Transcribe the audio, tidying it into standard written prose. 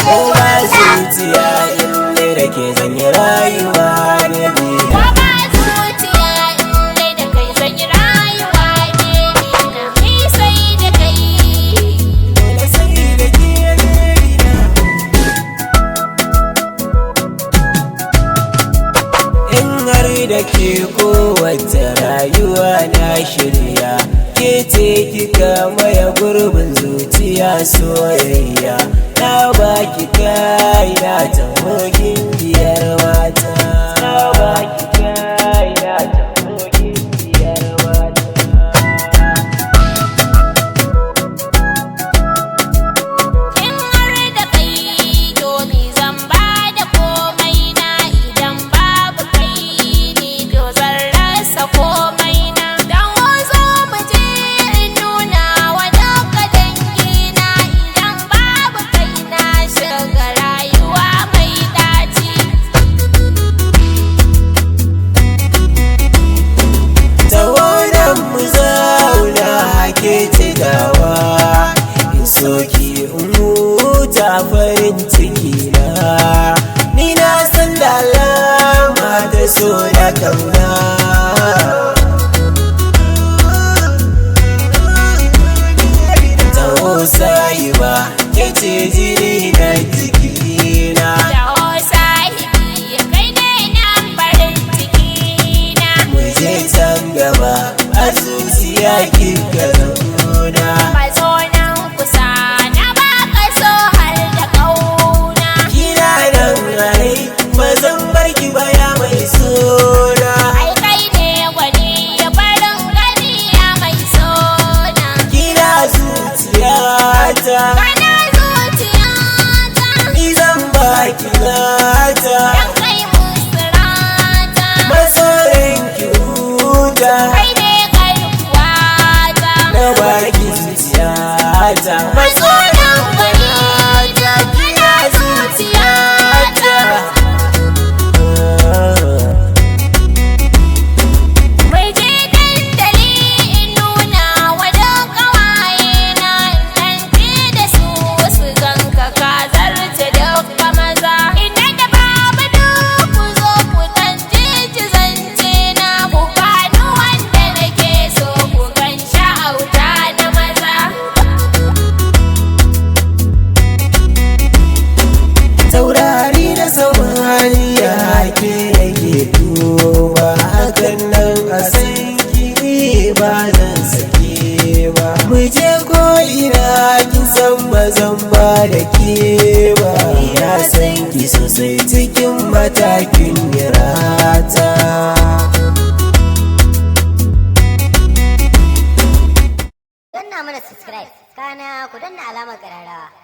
Kowa zuciya inda da ke zanyi rayuwa ne bina. Da ke kowace rayuwa na shirya, ke ce kika maye gurbin zuciya soyayya. Na baki kaina ta hogin biyar mata, na baki kaina ta hogin biyar mata. In har da kai to ni zan ba da komai na, idan babu kai to zan rasa komai na. Dan wazo mu je in nuna wa duka dangina, idan babu kai na shiga rayuwa mai daci. Tawaran mu zauna ke cigawa, in soki in huta farin ciki na. Ni na san da alama ta so da kauna. Taho sahiba, ke ce jini na jikina. Taho sahibi, kai ne nan farin ciki na. Mu je can gaba, a zuciya kika zauna. Mazo nan kusa na baka so har da ƙauna. Kina nan rai, ba zan bar ki ba ya mai suna. Ai kai ne gwani ya farin gani ya mai sona. Kina zuciyata, Kana zuciyata, ni zan baki nata. dan kai musirata. Masoyin ki huta, Kai ne garkuwata. na baki zuciyata. Masoyan gwanita, kana zuciyata. Mai je dandali in nuna wa duk ƙawayena, nan ce da su su ganka ka zarce dukka maza. Ina da baba duk ku zo ku dan ji zance na, ku bani wanda nake so ku gan sha'auta na maza. Taurari na samaniya ke yake duba, hakan nan a san ki ba zan sake ba. Mu je ko ina kin san ba zan ba da ke ba. Ina san ki sosai cikin matakin yarata. Danna mana subscribe, kana ku danna alamar ƙararrawa.